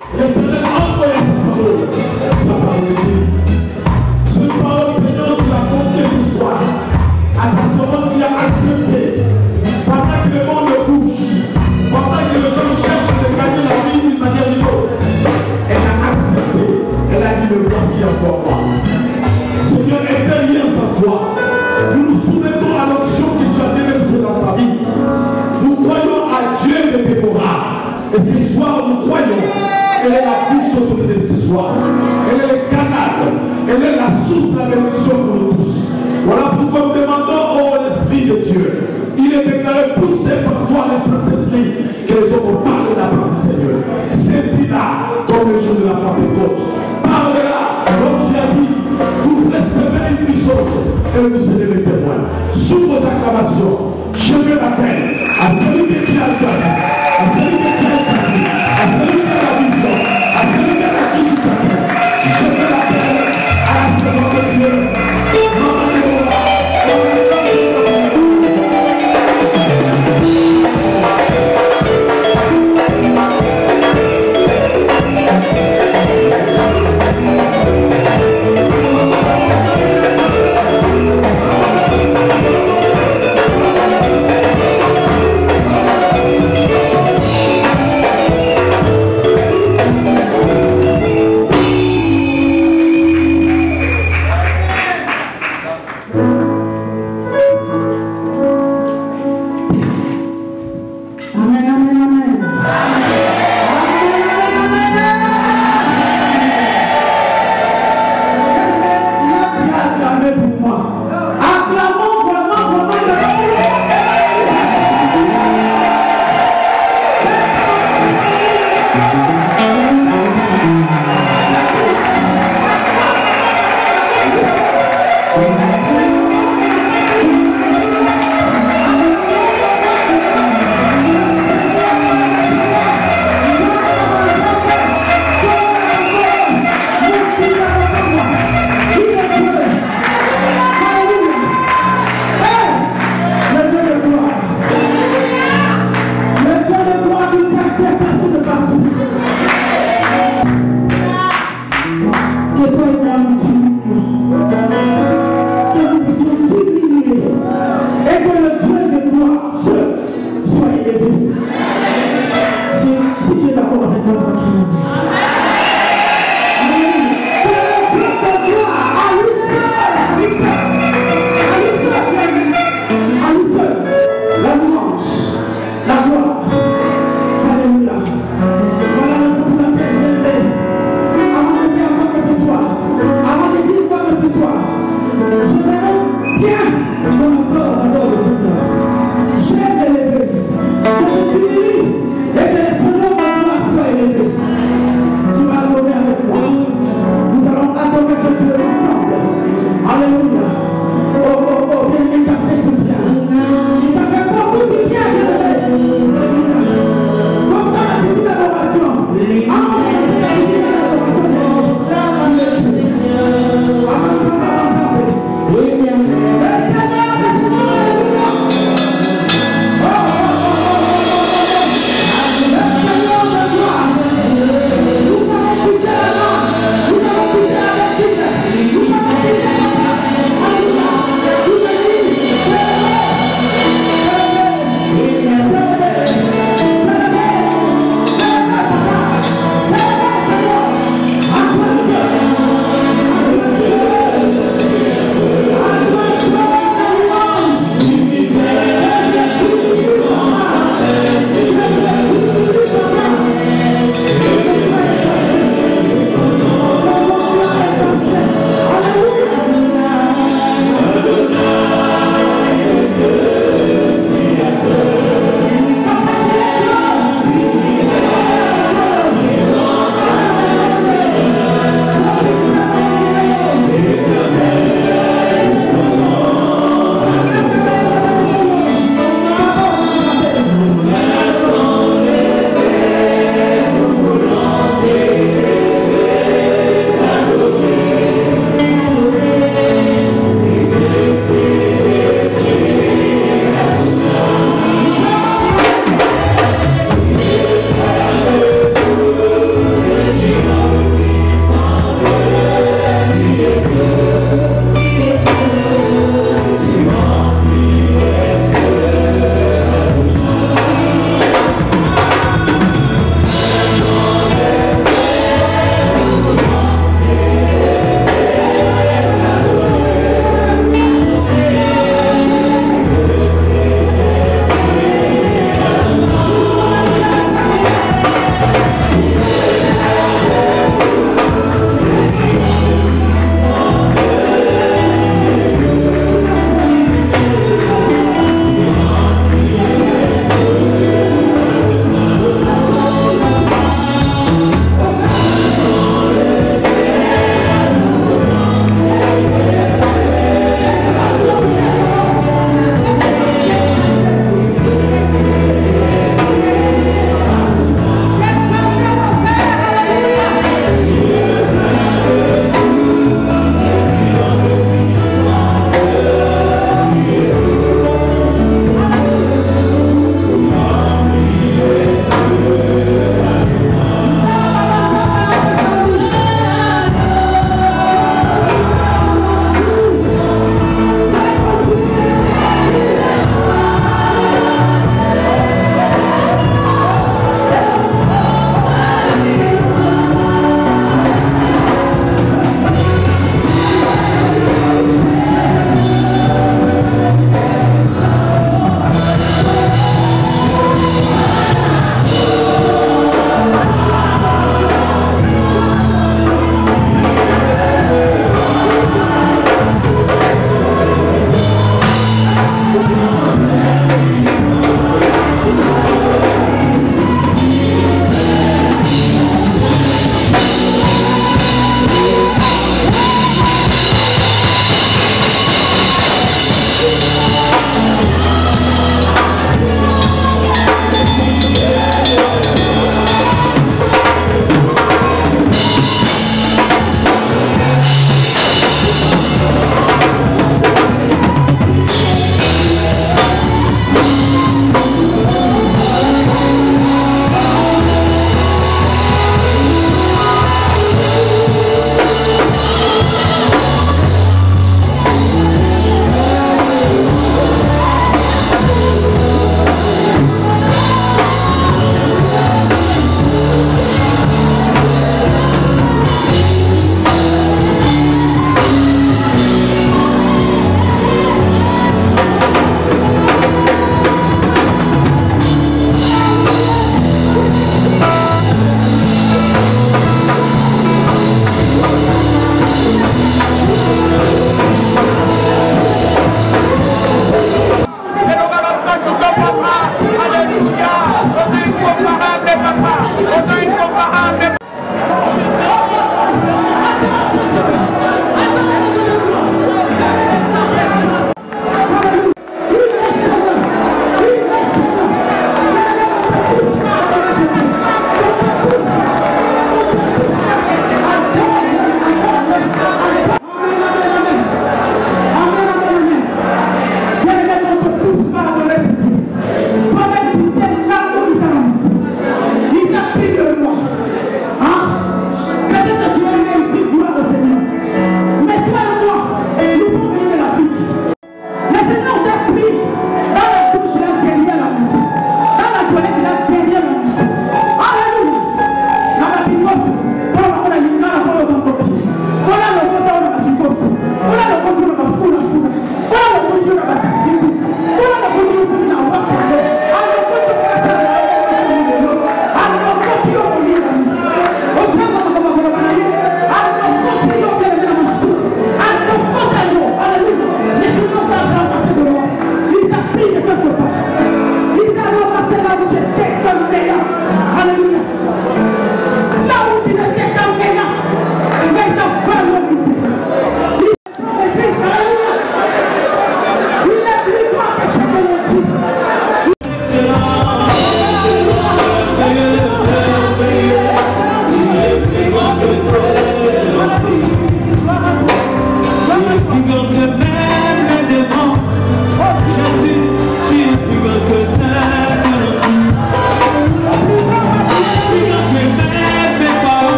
L'Éternel a envoyé sa parole de vie. Cette parole, Seigneur, tu l'as confiée ce soir à ta servante qui a accepté. Pendant que le monde bouge, pendant que les gens cherchent de gagner la vie d'une manière ou d'une autre, elle a accepté. Elle a dit, me voici encore moi. Seigneur, éternel sans toi. Nous nous soumettons à l'onction que tu as déversée dans sa vie. Nous croyons à Dieu de Déborah. Et ce soir, nous croyons. Elle est la bouche autorisée ce soir. Elle est le canal. Elle est la source de la bénédiction pour nous tous. Voilà pourquoi nous demandons au l'Esprit de Dieu. Il est déclaré poussé par toi, le Saint-Esprit, que les hommes parlent de la part du Seigneur. Saisis-la comme le jour de la Pentecôte. Parle-la, comme tu as dit, vous recevez une puissance et vous serez les témoins. Sous vos acclamations, je me l'appelle à celui qui a choisi, à celui qui a choisi, à celui qui a la vision, à celui qui a la qui tu t'appelles. Je me l'appelle à la servante de Dieu. papa. Alléluia. Aux incomparables, papa. Aux incomparables.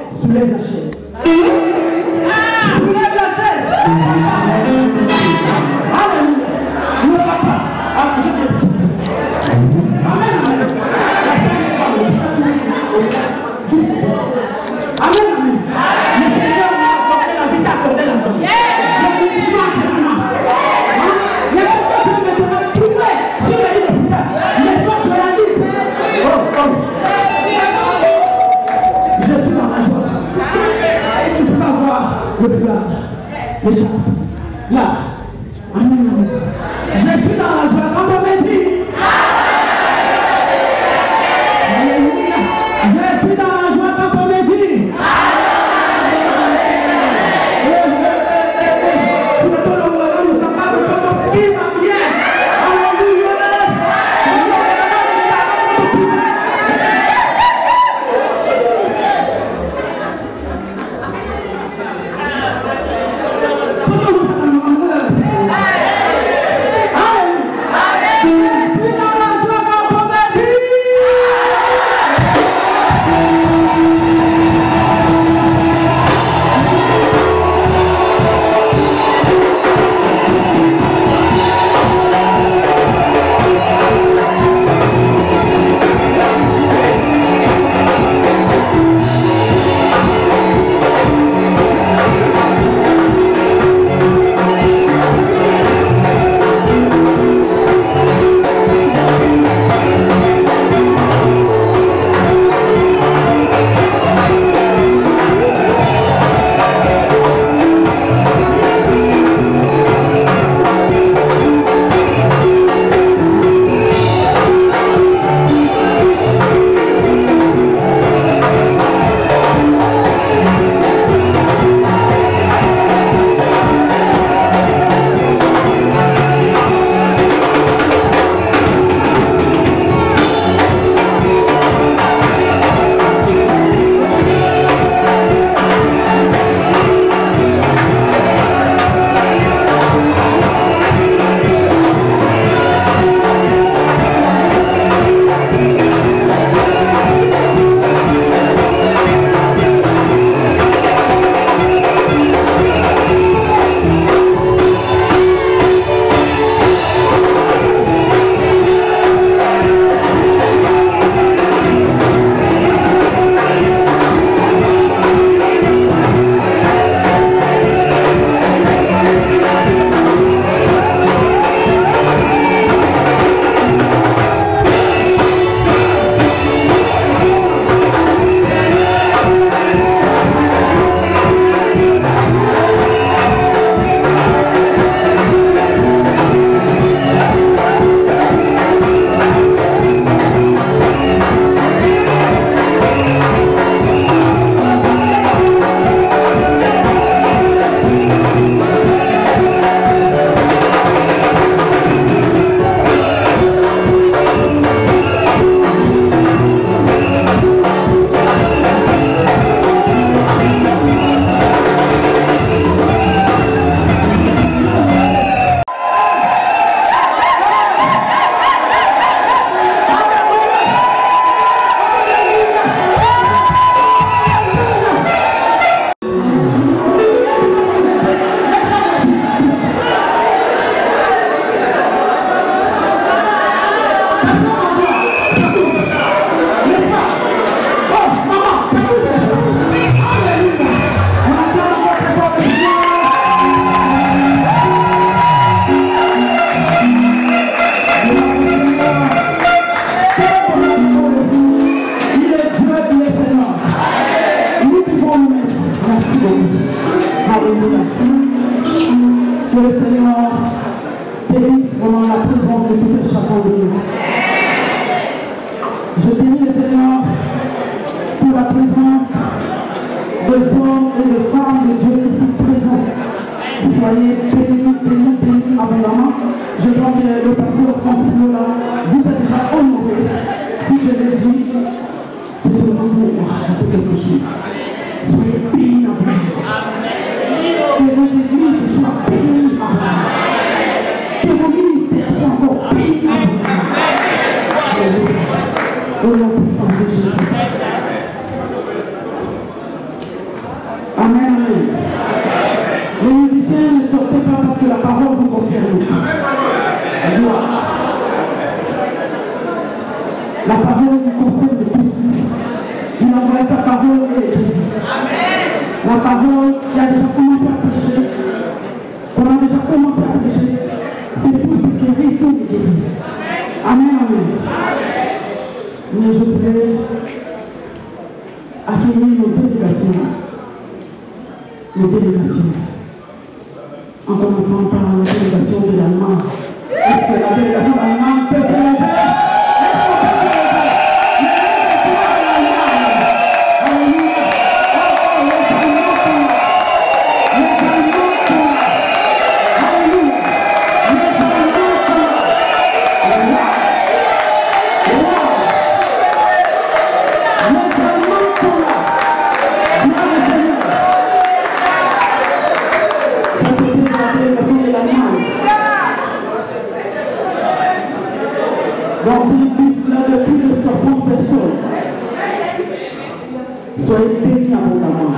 Soulève la chaise. Soulève la chaise. Alléluia. Le papa a mangé des petites. Amen, amen. La Seigneur parle, tu vas tout dire. Amen, amen. Le Seigneur m'a accordé la vie, t'a accordé la vie. Le mouvement entièrement. Il y a quelqu'un qui peut maintenant trouver sur la liste d'hôpital. Mais toi, tu es la libre. Oh, oh. Je suis dans la joie. tout un chacun de nous. Je bénis le Seigneur pour la présence des hommes et des femmes de Dieu ici présents. Soyez bénis, bénis, bénis abondamment. Je crois que le pasteur Francis Lola vous a déjà honoré. Si je l'ai dit, c'est seulement pour rajouter quelque chose. Soyez bénis abondamment. Que vos églises soient bénies abondamment. Que vos ministères soient encore bénis abondamment. Au nom puissant de Jésus. Amen, amen. Les musiciens, ne sortez pas parce que la parole vous concerne aussi. Gloire. La parole vous concerne tous. Il envoie sa parole et l'écrit. La parole qui a déjà commencé à prêcher, qu'on a déjà commencé à prêcher, c'est pour te guérir, pour te guérir. Amen, amen. Mais je voulais accueillir nos délégations. Nos délégations. En commençant par la délégation de l'Allemagne. Est-ce que la délégation de l'Allemagne peut se lever? Donc c'est une bus là de plus de 60 personnes. Soyez bénis abondamment.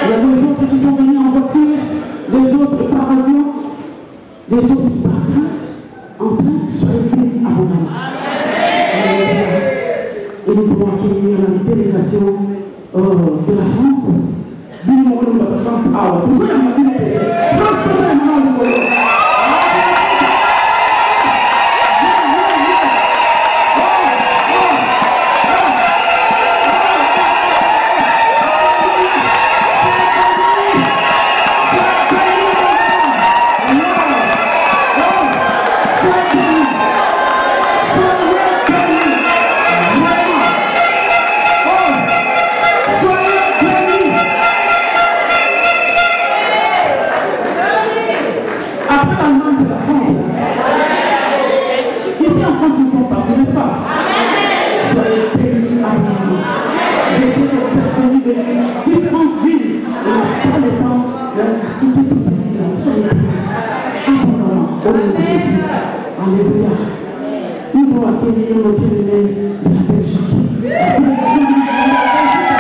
Il y a des autres qui sont venus en voiture, des autres par avion, des autres qui partent en train. Soyez bénis abondamment. Et nous pouvons accueillir la délégation de la France. Du numéro de la France. Ah, toujours il y a un numéro. France, c'est un numéro. Différentes villes, on n'a pas le temps de citer toutes ces villes-là. Soyez abondamment au nom de Jésus. Alléluia. Nous allons accueillir nos bien-aimés de la Belgique. La délégation de la Belgique.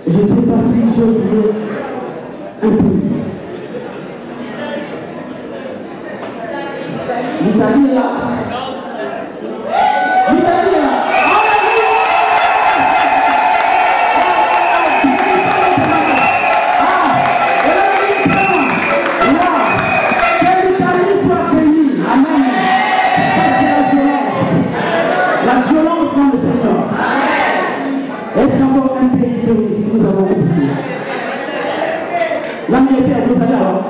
Je ne sais pas si j'ai oublié un pays. L'Italie est là. L'Italie est là. Que l'Italie soit bénie. Amen. Ça c'est la violence. La violence dans le Seigneur. Est-ce qu'encore un pays que nous avons oublié? L'Angleterre, vous allez alors.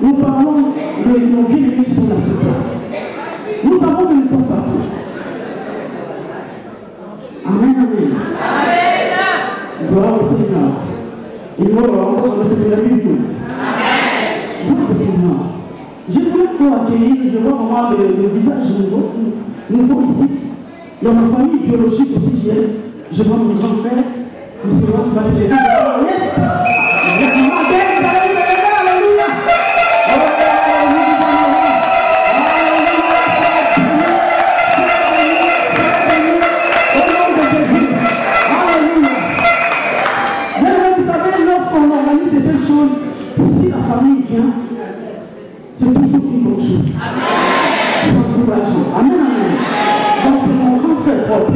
Nous parlons de nos guéris sur la surface. Nous savons que nous sommes partis. Amen, amen. Gloire au Seigneur. Et nous allons encore dans ce que la Bible dit. Gloire au Seigneur. Je voulais encore accueillir, je vois vraiment le visage nouveau ici. Il y a ma famille biologique aussi qui est. Je vois mon grand frère, M. Roche, qui va te lever. Yes! Maman, belle, ça va vous lever, alléluia! Si la famille vient, c'est toujours une bonne chose. C'est encourageant. Amen, amen. Donc c'est mon grand frère propre.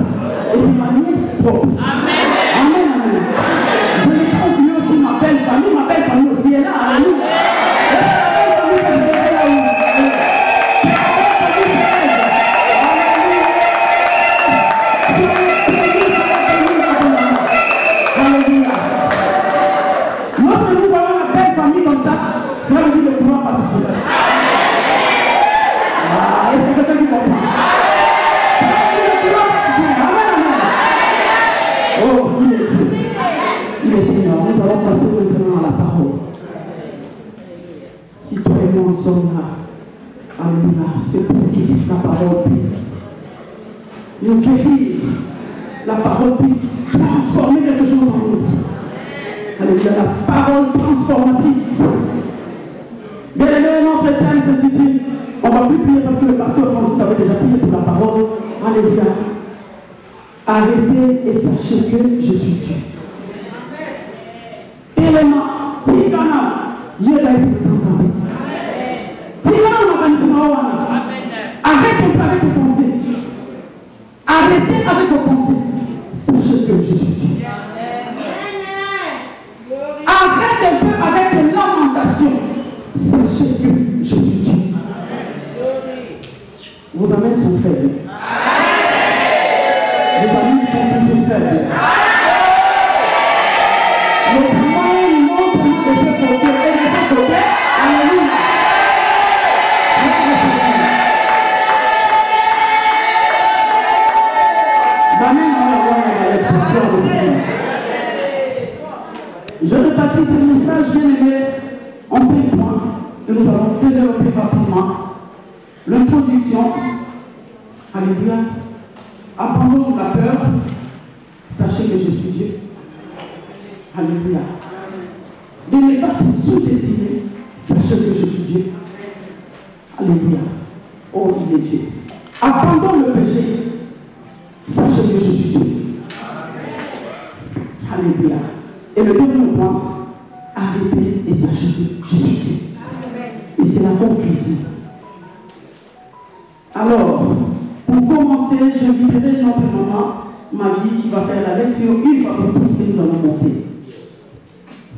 Et c'est ma nièce propre. Amen, amen. Je n'ai pas oublié aussi ma belle famille. Ma belle famille aussi est là. Alléluia. Et la belle famille, parce qu'elle est là où elle est. La belle famille, c'est elle. Alléluia. Lorsque nous voyons la belle famille comme ça, cela veut dire que le courant passe sur elle. Ah, est-ce que quelqu'un qui comprend? Cela veut dire que le courant passe sur elle. Amen, amen. Oh, il est Dieu. Il est Seigneur. Nous allons passer maintenant à la parole. Si toi et moi nous sommes là, alléluia, c'est pour que la parole puisse nous guérir. La parole puisse transformer quelque chose en nous. Alléluia, la parole transformatrice. Bien aimé, notre thème s'intitule. On ne va plus prier parce que le pasteur Francis avait déjà prié pour la parole. Alléluia. Arrêtez et sachez que je suis Dieu. Élément, Tigana, Dieu a été présent. Tigana, arrêtez avec vos pensées. Arrêtez avec vos pensées. Sachez que je suis Dieu. Arrête un peu avec les lamentations. Sachez que je suis Dieu. Vos amis sont faibles. Vos amis sont toujours faibles. Les moyens montrent de ce côté et de ce côté. Alléluia. Je répartis ce message bien aimé en 5 points et nous allons développer rapidement l'introduction. Alléluia. Abandon la peur. Sachez que je suis Dieu. Alléluia. De ne pas se sous-estimer. Sachez que je suis Dieu. Alléluia. Oh, il est Dieu. Abandonne le péché. Sachez que je suis Dieu. Alléluia. Et le deuxième point, arrêtez et sachez que je suis Dieu. Et c'est la conclusion. Alors, pour commencer, je libérerai notre maman, Maggie, qui va faire la lecture une fois pour toutes et nous allons monter.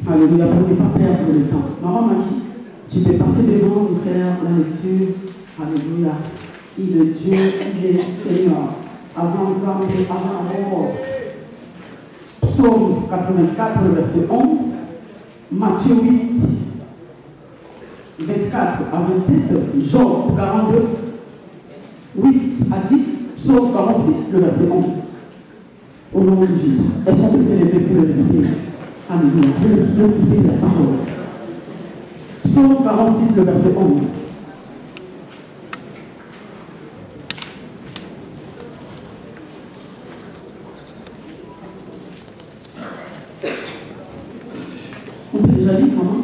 Alléluia, pour ne pas perdre le temps. Maman Maggie, tu peux passer devant nous faire la lecture. Alléluia. Il est Dieu, il est Seigneur. Avant mort. Psaume 84, verset 11. Matthieu 8, 24 à 27. Job 42, 8 à 10. Psaume 46, le verset 11. Au nom de Jésus. Est-ce qu'on peut s'élever pour le respirer? Alléluia. Le respirer la parole. Psaume 46, le verset 11. On peut déjà lire, maman?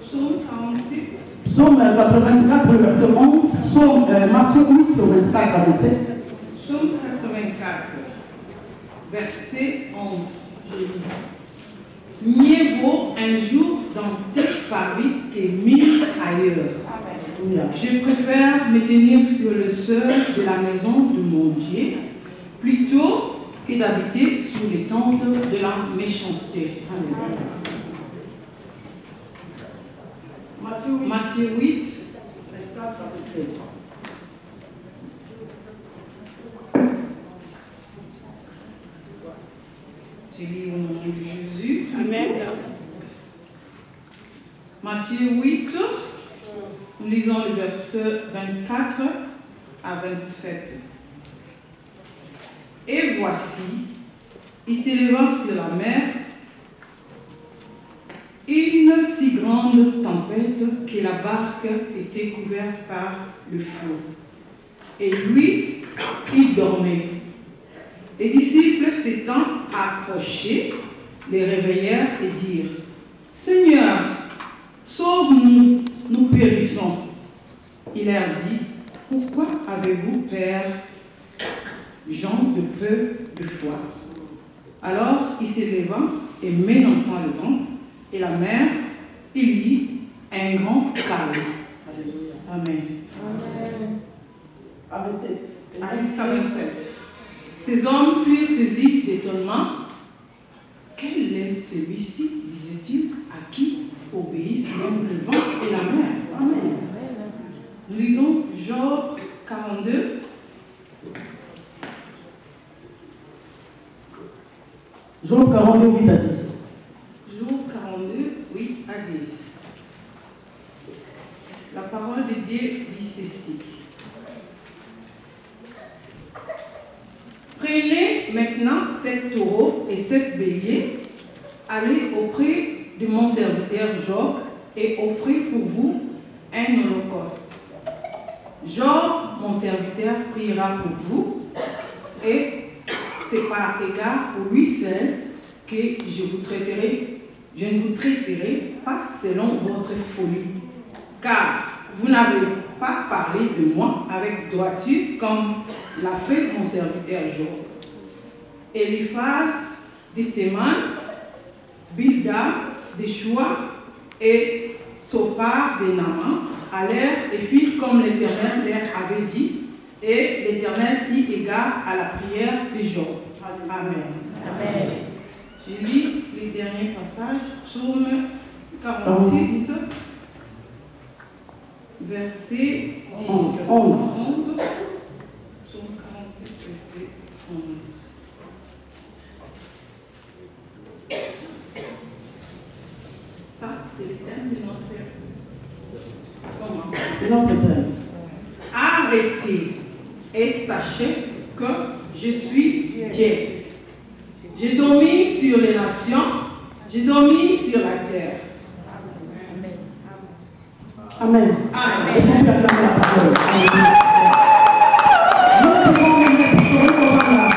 Psaume 46. Psaume 84, le verset 11. Psaume Matthieu 8, 24 à 27. Psaume 84, verset 11. Mieux vaut un jour dans tes Paris que 1000 ailleurs. Amen. Je préfère me tenir sur le seuil de la maison de mon Dieu plutôt que d'habiter sous les tentes de la méchanceté. Amen. Matthieu 8, 24 à 27. je lis au nom de Jésus. Amen. Matthieu 8, Nous lisons le verset 24 à 27. Et voici, il s'éleva de la mer une si grande tempête que la barque était couverte par le flot. Et lui, il dormait. Les disciples s'étant approchés, les réveillèrent et dirent: Seigneur, sauve-nous, nous périssons. Il leur dit: Pourquoi avez-vous peur, gens de peu de foi? Alors il s'éleva et menaçant le vent et la mer, il y eut un grand calme. Amen. Jusqu'à 27. Ces hommes furent saisis d'étonnement. Quel est celui-ci, disait-il, à qui obéissent même le vent et la mer? Amen. Nous lisons Job 42. Job 42, 8 à 10. Job 42, 8 à 10. La parole de Dieu dit ceci. Prenez maintenant 7 taureaux et 7 béliers, allez auprès de mon serviteur Job et offrez pour vous un holocauste. Job, mon serviteur, priera pour vous, et c'est par égard pour lui seul que je ne vous traiterai pas selon votre folie, car vous n'avez pas parlé de moi avec droiture comme l'a fait mon serviteur Job. Eliphaz de Théman, Bildad de Shua et Tsopar de Naaman allèrent et firent comme l'Éternel leur avait dit, et l'Éternel y égard à la prière de Job. Amen. Amen. Je lis le dernier passage, Psaume 46, verset 10. 11. Psaume 46, verset 11. Ça, c'est le thème de notre commencement. C'est notre thème. Arrêtez et sachez que je suis Dieu. Je domine sur les nations, je domine sur la terre. Amen. Amen. Est-ce qu'on peut acclamer la parole? Nous pouvons maintenant.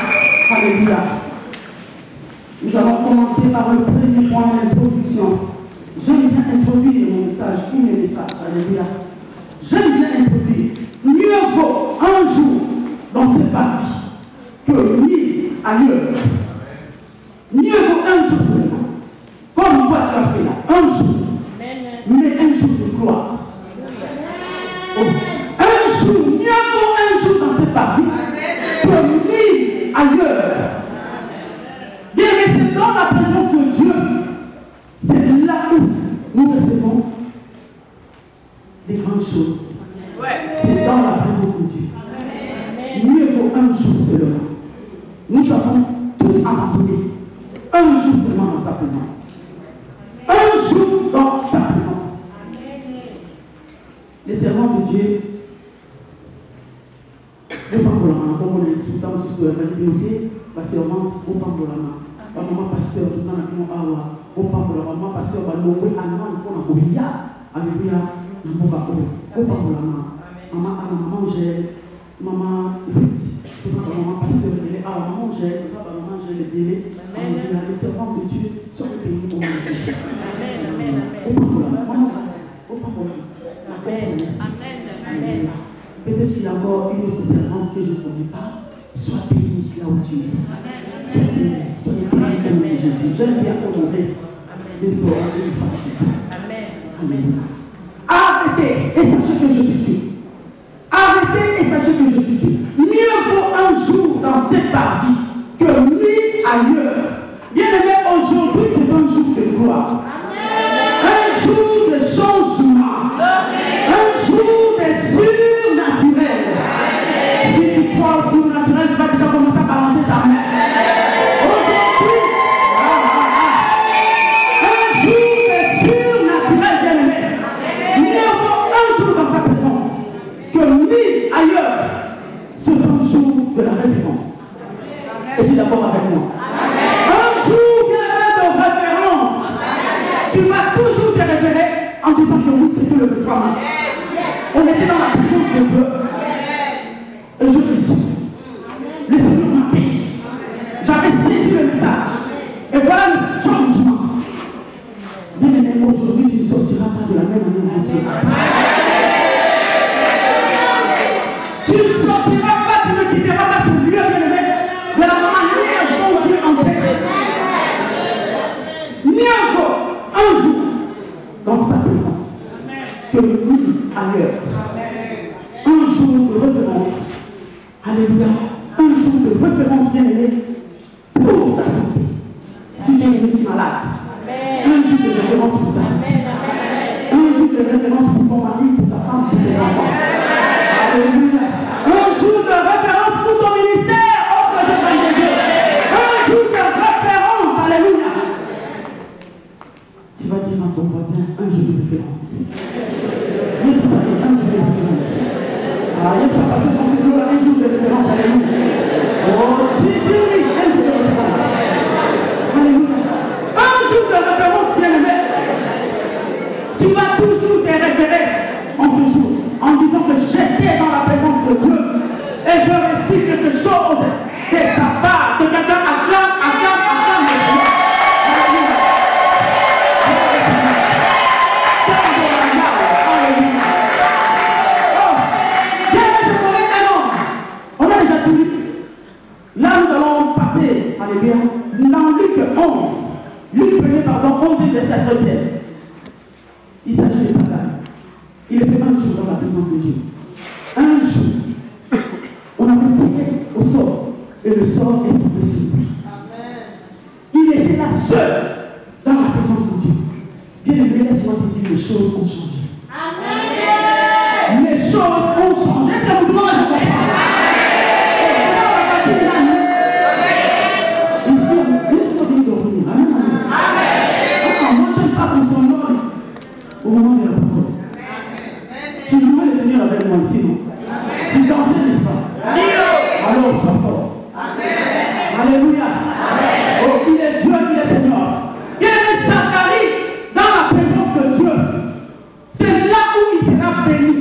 Alléluia. Nous allons commencer par le premier point, l'introduction. J'aime bien introduire mon message, mes messages. Alléluia. J'aime bien introduire. Mieux vaut un jour dans cette vie que 1000 ailleurs. Mieux vaut un jour seulement. Comme toi tu as fait là. Un jour. Mais un jour de gloire. Oh. Un jour, mieux vaut un jour dans cette vie que 1000 ailleurs. Bien que c'est dans la présence de Dieu. C'est là où nous recevons des grandes choses. C'est dans la présence de Dieu. Mieux vaut un jour seulement. Nous avons tout abandonné. Un jour seulement dans sa présence. Un jour dans sa présence. Les servants de Dieu, au Pambolama, comme on est sous dans le communauté, la servante au Pambolama, la maman pasteur, tout ça, au Pambolama, maman pasteur, la longue allemand, on a oubliya, alléluia, la Moka au Pambolama, maman j'ai, maman Ruth, tout ça, maman pasteur, maman j'ai, tout ça, maman j'ai le bébé, alléluia, les servants de Dieu sont les pays au nom de Jésus. Amen. Au Pambolama, maman grâce, au Pambolama. Amen. Amen. Peut-être qu'il y a encore une autre servante que je ne connais pas. Sois béni là où tu es. Sois béni. Soyez béni au nom de Jésus. J'aime bien honorer les hommes et les femmes de Dieu. Amen. Arrêtez et sachez que je suis Dieu. Arrêtez et sachez que je suis Dieu. Mieux vaut un jour dans cette vie que 1000 ailleurs. Bien aimé, aujourd'hui c'est un jour de gloire. Un jour de changement. Un jour de surnaturel. Si tu crois au surnaturel, tu vas déjà commencer à balancer ta main. Aujourd'hui, un jour de surnaturel, bien aimé. Mieux vaut un jour dans sa C'est un jour de la référence. Es-tu d'accord avec moi? Un jour bien de référence. Tu vas toujours te référer en disant que oui, c'était le 3 mars. On était dans la présence de Dieu. Et je suis sûr. Le Seigneur m'a payé. J'avais saisi le message. Et voilà le changement. Bien aimé, aujourd'hui, tu ne sortiras pas de la même manière que Dieu. Tu ne sortiras pas, tu ne quitteras pas ce lieu, bien aimé, de la manière dont Dieu entend. Mieux vaut un jour dans sa présence que mille ailleurs. Un jour de référence. Alléluia. Un jour de référence, bien aimé, pour ta santé. Si tu es malade. Un jour de référence pour ta santé. Un jour de référence pour ton mari, pour ta femme, pour tes enfants. Alléluia. Un jour de référence pour ton ministère, oh que Dieu t'aime Dieu. Un jour de référence, alléluia. Tu vas dire à ton voisin, un jour de référence. Rien que ça fait un jour de référence. Rien que ça passe Francis Lola, un jour de référence, alléluia. Oh, dis-lui, un jour de référence. Alléluia. Un jour de référence, bien-aimé. Tu vas toujours te référer en ce jour, en disant que j'étais dans la présence de Dieu et je réussis quelque chose de sa part, que quelqu'un acclame le Seigneur. Alléluia. Oh, bien-aimé, je connais un homme. On a déjà tout lu. Là, nous allons passer, alléluia, dans Luc 11. Luc 1er, pardon, 11 verset 13. Il s'agit de Zacharie. Il était un jour dans la présence de Dieu. Un jour, on avait tiré au sort et le sort est tombé sur lui. Il était là seul dans la présence de Dieu. Bien aimé, laisse-moi te dire, les choses ont changé. Amen. Les choses ont changé. Est-ce que vous demandez à comprendre? Ici, nous sommes venus dormir. Amen. Amen. Moi, je n'aime pas qu'on s'endorme au moment de la parole. Tu louais le Seigneur avec moi ici, non? Tu dansais, n'est-ce pas? Alors, sois fort. Alléluia. Oh, il est Dieu, il est Seigneur. Il est Zacharie dans la présence de Dieu. C'est là où il sera béni.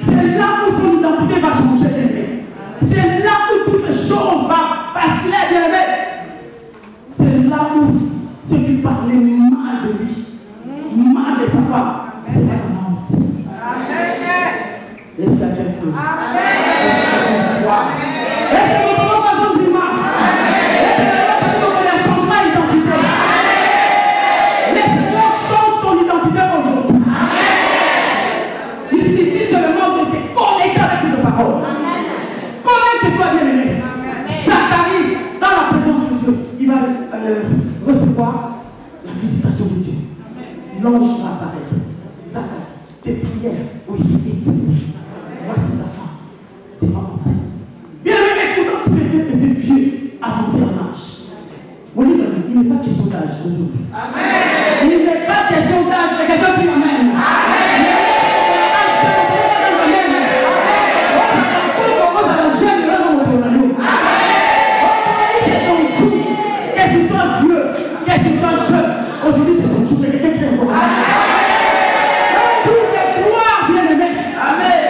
C'est là où son identité va changer. C'est là où toutes les choses vont basculer, bien aimé. C'est là où ceux qui parlaient mal de lui, mal de sa femme, c'est la honte. Est-ce qu'il y a quelqu'un? Est-ce que nous avons besoin du mal? Est-ce que nous avons besoin d'un changement d'identité? Laisse-moi change ton identité aujourd'hui. Il suffit seulement de te connecter avec cette parole. Connecte-toi, bien-aimé. Zacharie, dans la présence de Dieu, il va recevoir la visitation de Dieu. L'ange va apparaître. Zacharie, tes prières ont été exaucées. Voici ta femme. C'est pas enceinte. Bien aimé, écoutons tous les deux étaient vieux, avancés en âge. Mon livre, il n'est pas question d'âge aujourd'hui. Amen. Il n'est pas question d'âge, mais question qui m'amène. Amen. Que tu sois vieux, que tu sois jeune, aujourd'hui c'est ton jour, que quelqu'un qui est encore. Un jour de gloire, bien aimé. Amen.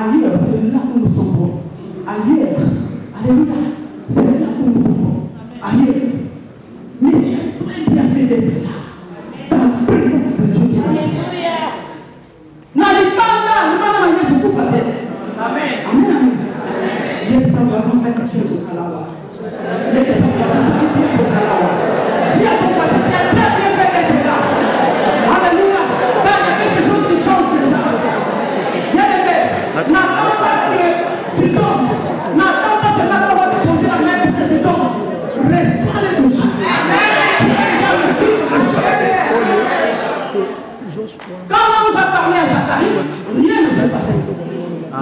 Ailleurs, c'est là où nous sommes bons. Ailleurs, alléluia, c'est là où nous sommes bons. Ailleurs. Mais tu as très bien fait d'être là. Dans la présence de Dieu. Alléluia. N'allez pas là, Jésus pour la tête. Amen. Amen. Il y a des gens qui sont cachés au Salawa. Il y a des gens qui sont bien au Salawa. Dis à ton voisin, tu as très bien fait d'être là. Alléluia. Quand il y a quelque chose qui change déjà. Il y a des mecs. N'attends pas que tu tombes. N'attends pas seulement qu'on va te poser la main pour que tu tombes. Reçois les deux choses. Amen. Tu as déjà reçu les choses. Quand l'ange a parlé à Zacharie, rien ne s'est passé.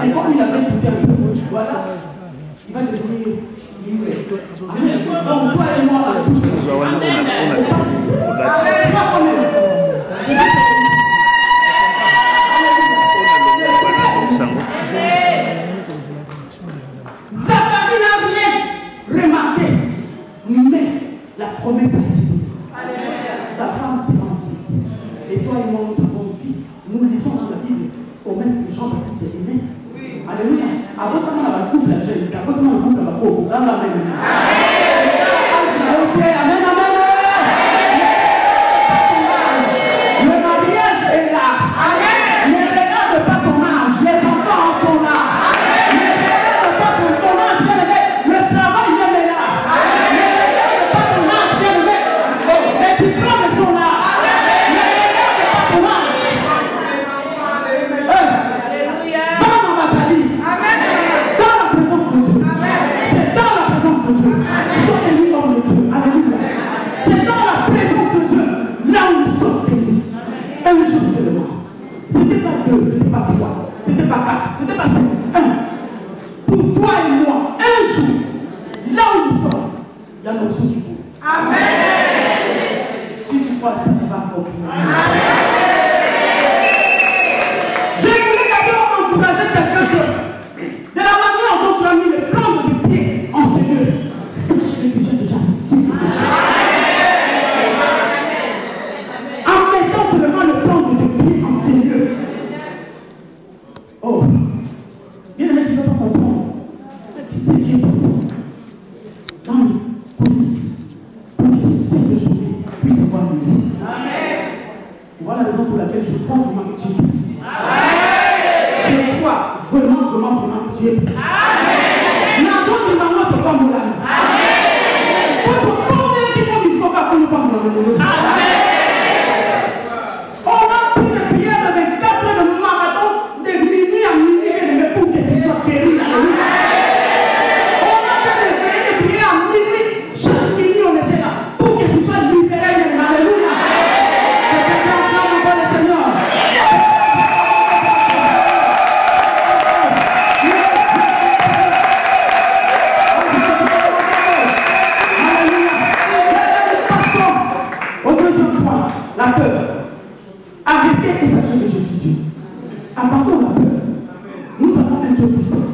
Et comme il avait écouté un peu, voilà, il va devenir libre. Donc toi et moi, tous. Amen. Zacharie n'a rien remarqué, mais la promesse a été. Ta femme s'est enceinte. Et toi et moi, nous avons une fille. Nous lisons dans la Bible, promesse que Jean-Baptiste est né. Alléluia. Abotamana la couple la jeune, abotamana la couple la couple. Dans la même. Amen, amen. Le mariage est là. Amen. Ne regarde pas ton âge, les enfants sont là. Ne regarde pas ton âge, bien aimé. Le travail même est là. Ne regarde pas ton âge, bien aimé. Les diplômes sont là. Ne regarde pas ton âge. Dans la présence de Dieu. C'est dans la présence de Dieu. Sois élu homme de Dieu. Alléluia. C'est dans la présence de Dieu. Là où nous sommes élus. Un jour seulement. C'était pas deux, c'était pas trois, c'était pas quatre, c'était pas cinq. Un. Pour toi et moi, un jour, là où nous sommes, il y a notre chose pour. Amen. Si tu crois ça, tu vas continuer. Amen. J'ai voulu d'abord encourager quelqu'un que, de la manière dont tu as mis le plan de pied en Seigneur, sache que tu as déjà reçu quelque chose. En mettant seulement le plan de tes pieds en Seigneur. Oh, bien aimé, tu ne peux pas comprendre ce qui est passé dans les coulisses pour que cette journée puisse avoir lieu. Voilà la raison pour laquelle je crois vraiment que tu es. Je crois vraiment que tu es. Nazo de maman te pas moulin. Pour te prendre les gens il faut qu'on ne pas moulin. On a pris le billet de 24 heures de marathon de minuit à minuit pour que tu sois guéri. On a fait le billet à minuit, chaque minuit on était là pour que tu sois libéré. Alléluia. C'est quelqu'un qui a encore le Seigneur. Au deuxième point, la peur. Arrêtez et sachez que je suis Dieu. Abandonne la peur. Nous avons un Dieu puissant.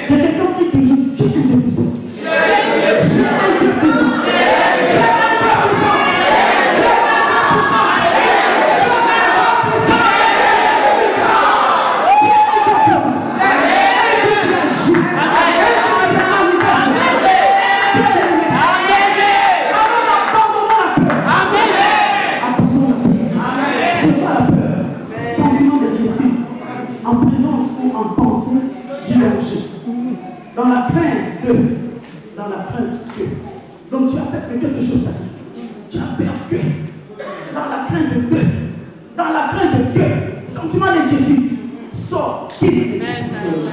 Il y a quelqu'un qui dit que j'ai un Dieu puissant. J'ai un Dieu puissant. J'ai un Dieu puissant. J'ai un Dieu puissant. En présence ou en pensée du danger. Dans la crainte de. Dans la crainte que. Donc tu as peur que quelque chose t'arrive. Tu as peur que. Dans la crainte de. Dans la crainte que. Sentiment d'inquiétude. Sors. Quitte l'inquiétude.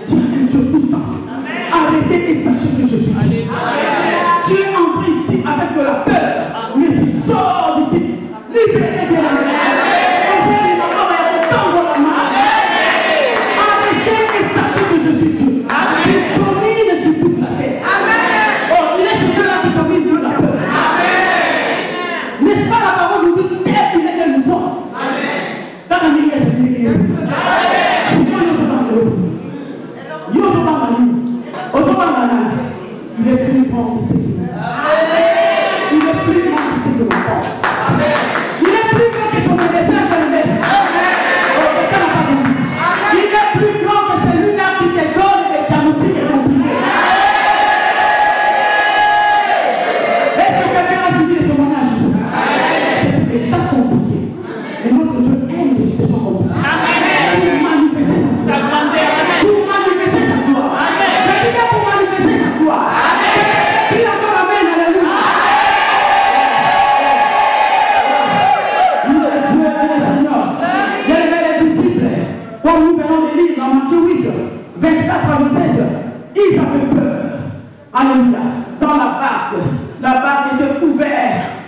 Tu es un Dieu puissant. Arrêtez et sachez que je suis Dieu. Tu es entré ici avec de la peur. Mais tu sors d'ici. Libéré de la peur. Je suis Dieu. Il domine sur toute la terre. Oh, il est ce Dieu-là qui domine sur la terre. N'est-ce pas la parole nous dit tel qu'il est que nous sommes. Dans la milieu, c'est une milieu. Souvent, il est venu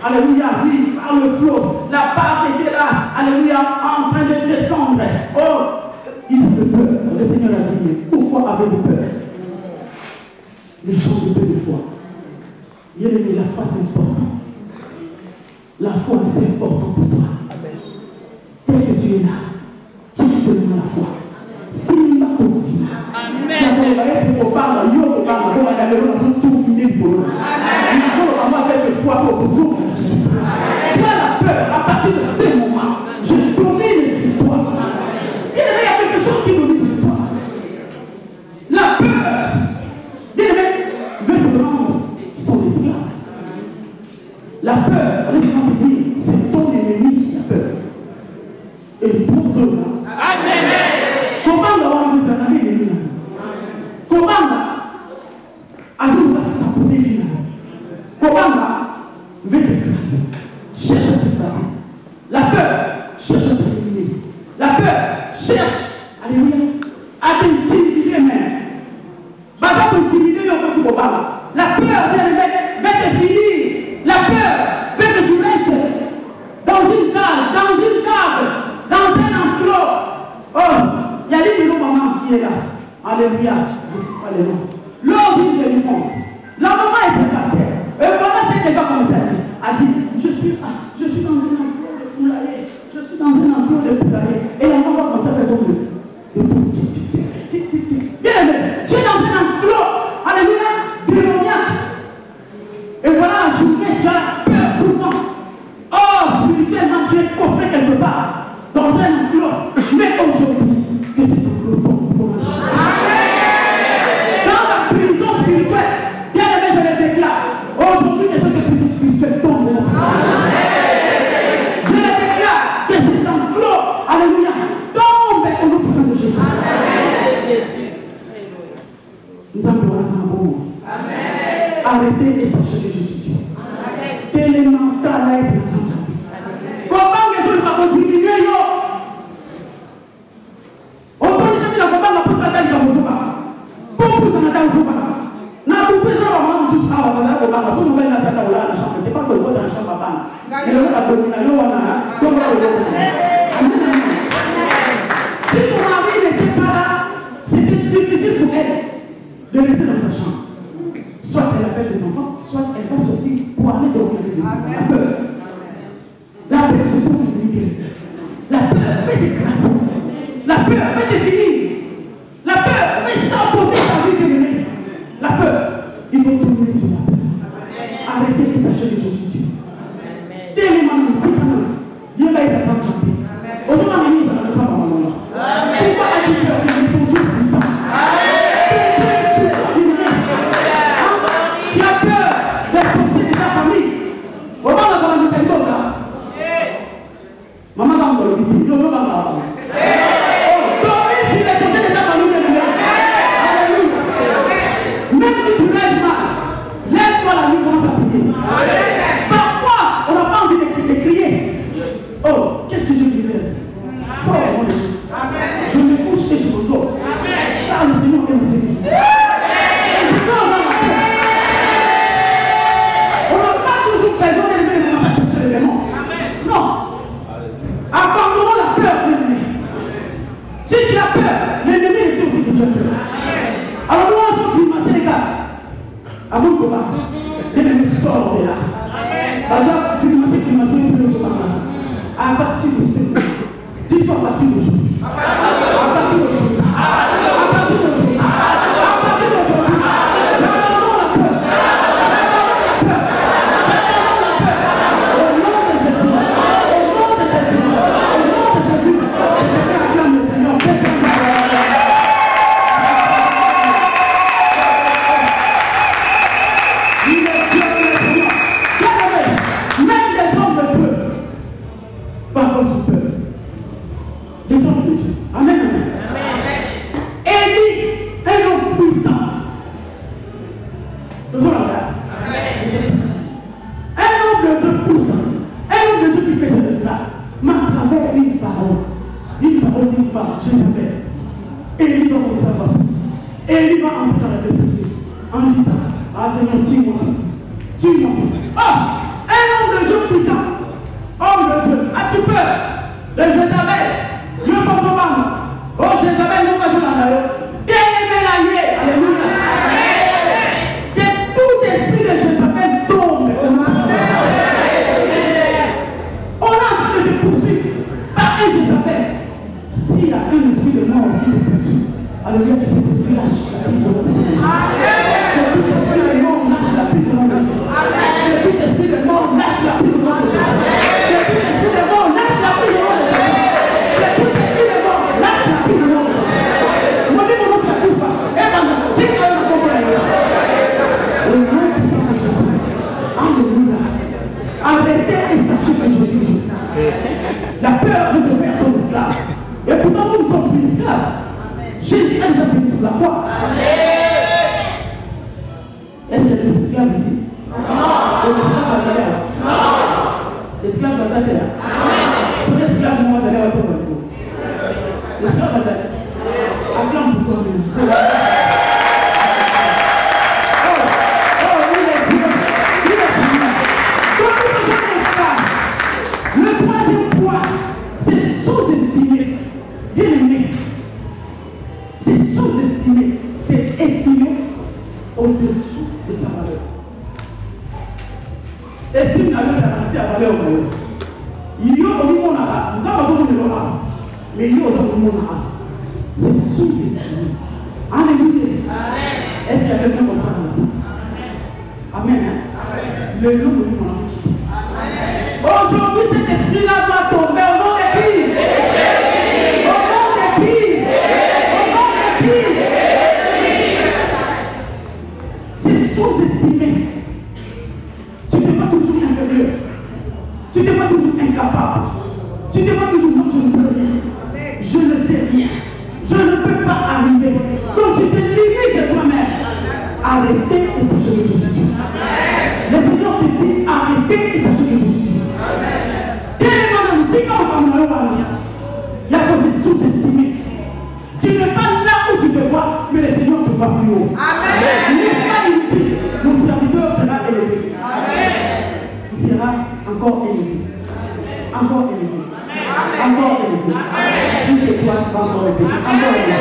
Alléluia, oui, par le flot. La barque était là, alléluia, en train de descendre. Oh, ils avaient peur. Le Seigneur a dit, pourquoi avez-vous peur? Les gens de peu de foi. Bien aimé, la foi c'est important. La foi c'est important pour toi. Tel que tu es là, tu es dans la foi. Si il va continuer, il va être au bar, il va être au bar, il va être au bar, il va avec foi pour vous autres. Toi la peur, à partir de ce moment, je domine les histoires. Il y a quelque chose qui domine les histoires. La peur, bien aimé, veut te rendre son esclave. La peur, laissez-moi te dire, c'est ton ennemi, la peur. Et pour cela, comment avoir des amis ennemi? Comment Azul va s'apporter finalement? Comment veut t'écraser? Cherche à t'écraser. La peur cherche à t'éliminer. La peur cherche, alléluia, à t'intimider même. Bah ça peut intimider quand tu vas. La peur, bien aimé, veut te finir. La peur veut que tu restes dans une cage, dans un enclos. Oh, il y a des maman qui est là. Alléluia, je ne sais pas les noms. Lors d'une délivrance, la maman était par terre. Et voilà ce qu'elle va commencer à dire. Elle dit, je suis dans un enclos de poulailler. Je suis dans un enclos de poulailler. Et la maman va commencer à faire comme le bien aimé, tu es dans un enclos, alléluia, démoniaque. Et voilà la journée, tu as peur tout le temps. Oh, spirituellement, tu es coffré quelque part, dans un enclos. Mais aujourd'hui, que cet enclos tombe pour la Jésus. Dans la prison spirituelle, bien aimé, je le déclare. Aujourd'hui, que cette prison spirituelle tombe pour la Jésus. Je le déclare, que cet enclos, alléluia, tombe au nom puissant de Jésus. Nous avons un bon mot. Arrêtez et sachez que je suis Dieu. Tellement travail pour les enfants. Comment les autres vont continuer? On peut dire que la combat va pousser la tête dans vos pas. Pour pousser la tête dans vos pas. N'a pas pu faire la maman sur ça. On va faire la combat. Si vous voulez la salle dans la chambre, il faut que vous dans la chambre à panne. Et le la domination, on a. Comme si son mari n'était pas là, c'était difficile pour elle de rester dans sa chambre. Soit elle appelle les enfants, soit elle va sortir pour aller dormir avec les enfants. La peur. La peur, c'est pour te libérer. La peur veut t'écraser. La peur veut te finir. La peur veut saboter ta vie bien-aimée. La peur, il faut tomber sur la peur. Arrêtez et sachez que je suis Dieu. Téléman, dites-moi, il y a eu des enfants. Aujourd'hui, on a mis des enfants. Pourquoi as-tu peur de ton Dieu puissant? Tu as peur de sortir de ta famille. Maman va dans le temple là. Maman va dans le vidéo. Yo va là. Oh, dormir si les sorties de ta famille. Alléluia. Même si tu rêves mal, lève-toi la nuit, commence à prier. Parfois, on n'a pas envie de crier. Oh, qu'est-ce que je vais faire? Sors au nom de Jésus. Je me couche et je me dors. Car le Seigneur aime ses filles. Et je peux avoir la paix. On n'a pas toujours besoin de commencer à chercher les démons. Non. Abandonnons la peur de l'ennemi. Si tu as peur, l'ennemi sait aussi que tu as peur. Alors nous allons grimacer les gars. Avant de combattre, l'ennemi sort de là. Par exemple, grimacer, à partir de ce moment, dis-toi à partir d'aujourd'hui. À partir d'aujourd'hui. À partir d'aujourd'hui. À partir d'aujourd'hui. J'abandonne la peur. J'abandonne la peur. J'abandonne la peur. Au nom de Jésus. Au nom de Jésus. Au nom de Jésus. Je t'acclame le Seigneur. Il est Dieu, il est Seigneur. Bien-aimé, même des hommes de Dieu, parfois tu peur. Des hommes de Dieu. Amen, amen. Élie, un homme puissant. Toujours là. Un homme de Dieu puissant. Un homme de Dieu qui fait cette œuvre-là. Mais à travers une parole d'une femme, Jézabel. Élie va commencer à voir. Élie va entrer dans la dépression en disant, ah Seigneur, tue-moi. Tue-moi. Ah, un homme de Dieu Arrêtez et sachez que je suis Dieu. La peur de te faire son esclave. Et pourtant, nous ne sommes plus esclaves. Jésus a déjà payé sur la croix. Est-ce qu'il y a des esclaves ici? Non. L'esclave va aller là. Non. L'esclave va aller là. Son esclave, moi, va aller à ton balcon. L'esclave va aller. Acclame pour toi-même. Le troisième point, c'est sous-estimer. Bien aimé, c'est sous-estimer, c'est estimer au-dessous de sa valeur. Estime la valeur c'est la valeur au valeur. Il y a au niveau là, nous avons besoin de l'or, mais il y a aussi au niveau là. C'est sous-estimé. Alléluia. Est-ce qu'il y a quelqu'un comme ça dans la salle? Amen. Le nom de mon enfant. Aujourd'hui, cet esprit-là doit tomber au nom de qui? Au nom de qui? Au nom de qui? C'est sous-estimé. Tu ne te vois toujours inférieur. Tu te vois toujours incapable. Tu te vois toujours non, je ne peux rien. Je ne sais rien. Je ne peux pas arriver. Donc tu te limites toi-même. Arrêtez et sachez que je suis Dieu. Le Seigneur te dit arrêtez et sachez que je suis Dieu. Il y a quoi c'est sous-estimé. Tu n'es pas là où tu te vois, mais le Seigneur te voit plus haut. Amen. Il dit, mon serviteur sera élevé. Amen. Il sera encore élevé. Encore élevé. Amen. Encore élevé. Amen. Si c'est toi, tu vas encore élevé. Encore élevé.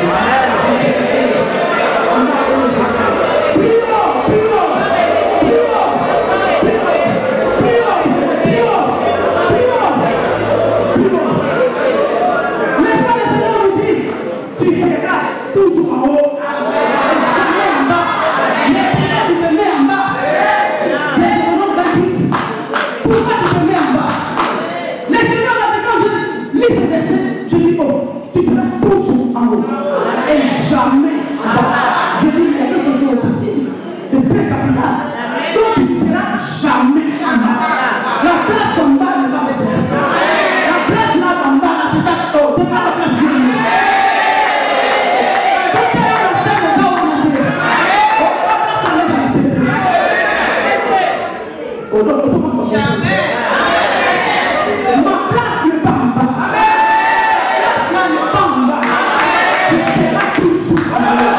Encore élevé. Plus haut, plus haut. Toujours en haut, et jamais en bas. Mais pourquoi tu te mets en bas? Deutéronome 28. Pourquoi tu te mets en bas? Le Seigneur a dit quand je lis ce verset, je dis oh, tu seras toujours en haut et jamais en bas. Je dis il y a quelque chose ici de très capital. Donc tu ne seras jamais en bas. La place d'en bas n'est pas de place. La place là d'en bas, c'est pas la place du monde. Jamais. Ma place n'est pas en bas. Ma place là n'est pas en bas. Tu seras toujours en haut.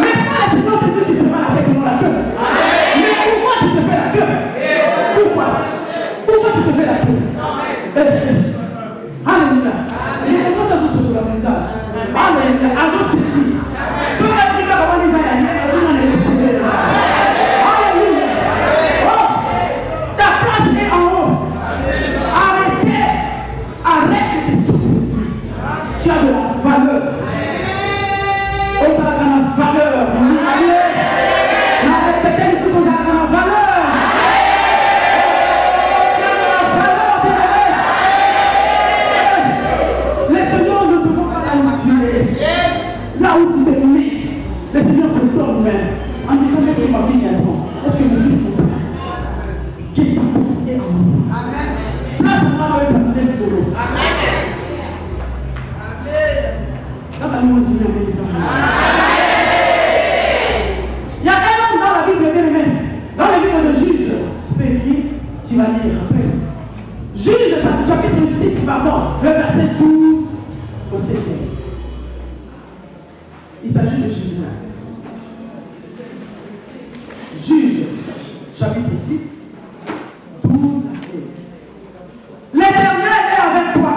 Mais le Seigneur te dit que tu seras la tête et non la queue. Mais pourquoi tu te fais la queue? Pourquoi? Pourquoi tu te fais la queue? Alléluia. Sur la mentale. Alléluia. Azo sisi. Sur la Afrique, comment les Alléluia. Oh, ta place est en haut. Arrêtez. Arrête de te sous-estimer. Tu as de la valeur. Oh, ça a de la valeur. Allez. La répétez les choses, ça a de la valeur. Là où tu te mets, le Seigneur se donne même en disant est-ce que ma fille est bon? Est-ce que mon fils est bon? Que sa place est en haut. Place en haut avec la famille du boulot. Quand la nuit on dit amen, il y a un homme dans la Bible, bien aimé, dans le livre de Juge, tu peux écrire, tu vas lire après. Juge, chapitre 6, pardon, le verset 12 au 16. Il s'agit de Jésus. Juge, chapitre 6, 12 à 16. L'Éternel est avec toi,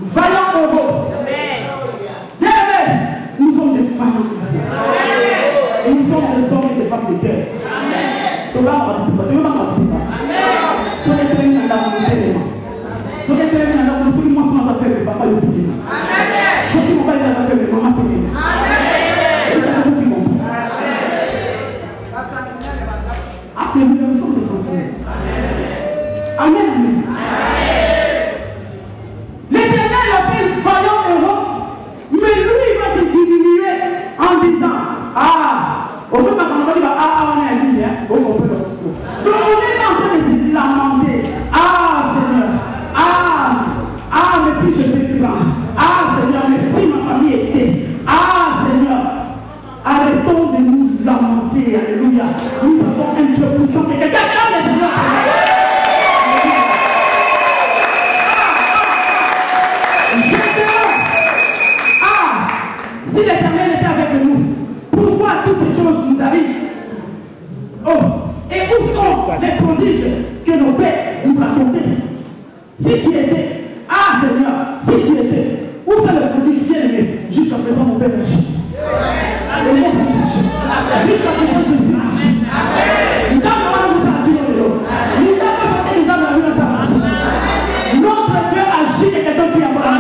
vaillant héros. Bien aimé, nous sommes des vaillants héros. Nous sommes des hommes et des femmes de guerre. Amen, amen. L'Éternel appelle vaillant héros, mais lui arrivent. Oh, et où sont les prodiges que nos pères nous racontaient? Si tu étais, ah Seigneur, si tu étais, où sont les prodiges bien-aimés? Jusqu'à présent, mon père agit. Et moi aussi, j'agis. Jusqu'à présent, je suis agi. Nous avons nous agi dans l'eau. Nous avons sorti des âmes dans la vie. Notre Dieu agit et quelqu'un qui a parlé.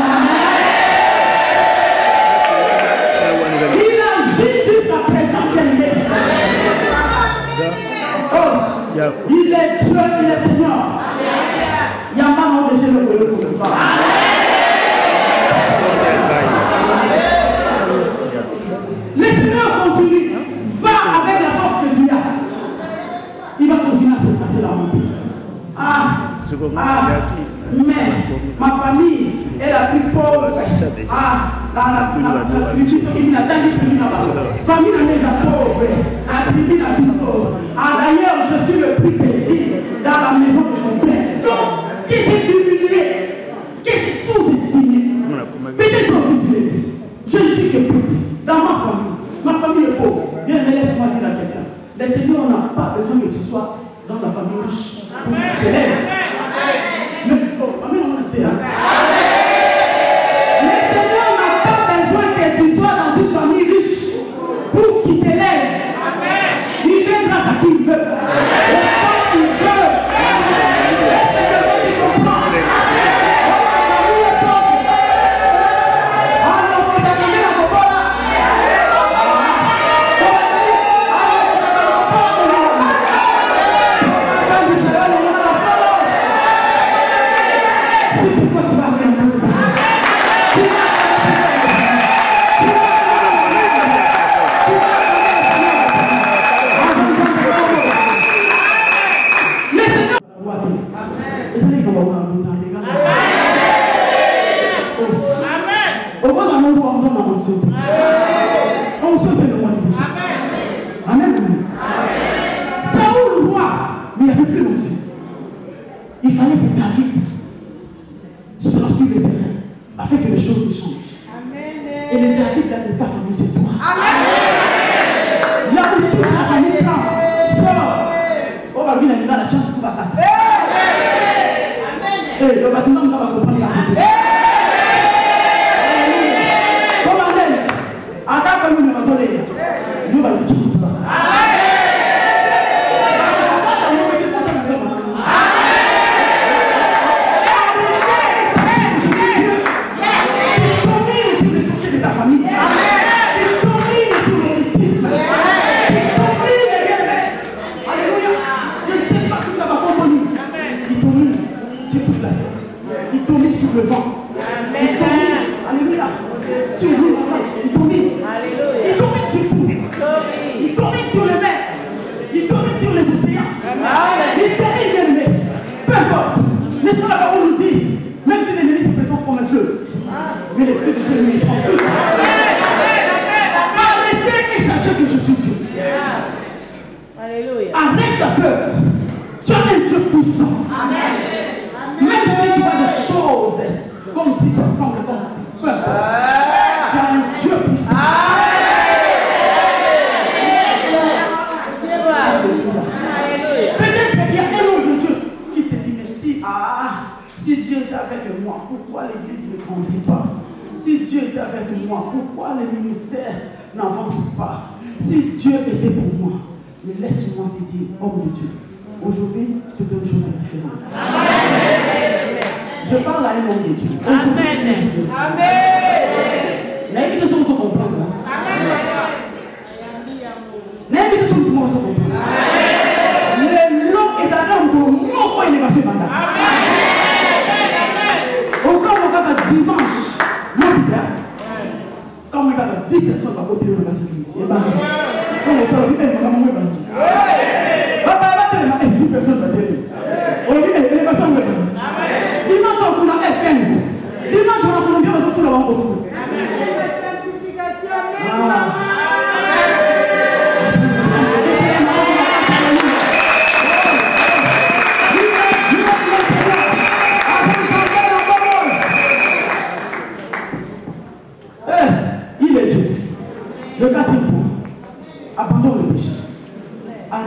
Il agit jusqu'à présent, bien-aimé. Oh, il est Dieu, il est Seigneur. Il y a maman de Jésus pour le coup. Le Seigneur continue. Va avec la force que tu as. Il va continuer à se passer la main. Mais ma famille est la plus pauvre. La tribu, ce qui dit la dernière tribu là-bas. Famille est la pauvre. La tribu la plus pauvre. D'ailleurs, je suis le plus petit dans la maison de mon père. Donc, qu'est-ce que tu diminué? Qu'est-ce que tu sous-estimé? Peut-être aussi tu l'as dit. Je ne suis que petit. Dans ma famille est pauvre. Bien, laisse-moi dire à quelqu'un. Le Seigneur n'a pas besoin que tu sois dans la famille riche. Amen. Mais, amen, on le sait. Le Seigneur n'a pas besoin que tu sois dans une famille riche pour qu'il t'élève. Il fait grâce à qui il veut. Et quand il veut. Est-ce que quelqu'un qui comprend? Il fallait que David soit sur le terrain afin que les choses ne changent. Et le David de ta famille, c'est toi. Là où toute la famille prend, sort. Oh, bah, bien, il a la chance pour battre. Et le bâtiment, on va comprendre la côté. Comment elle? À ta famille, on va s'en aller. Il va le dire pour toi. Le vent. Il domine. Alléluia. Sur lui. Il domine. Il domine sur tout. Il domine sur les mers. Il domine sur les océans. Il domine les mers. Peu importe. N'est-ce pas la parole nous dit, même si l'ennemi se présente comme un fleuve, mais l'esprit de Dieu lui est en feu. Arrêtez et sachez que je suis Dieu. Alléluia. Arrête ta peur. Tu as un Dieu puissant. Amen. Même si tu vois des choses comme si ça semble comme si, peu importe, tu as un Dieu puissant. Peut-être qu'il y a un homme de Dieu qui se dit, mais si Dieu est avec moi, pourquoi l'église ne grandit pas? Si Dieu est avec moi, pourquoi le ministère n'avance pas? Si Dieu était pour moi, mais laisse-moi te dire, homme de Dieu, aujourd'hui, c'est une chose de différence. Amen. Je parle à un homme de Dieu. Amen. Amen. L'invitation, vous comprendre. Amen. L'invitation, vous comprendre. Le long est à l'homme pour mon point d'élévation mandat. Au cas où on va dimanche, quand on va 10 personnes à côté de la bâtiment, et bien, quand on va dire, on va manger bandit. Papa, il va 10 personnes à télé. On dit, élévation de bandit. Dimanche, on a 15. Dimanche, on a bien besoin de faire le fou. Il est Dieu. Le quatrième.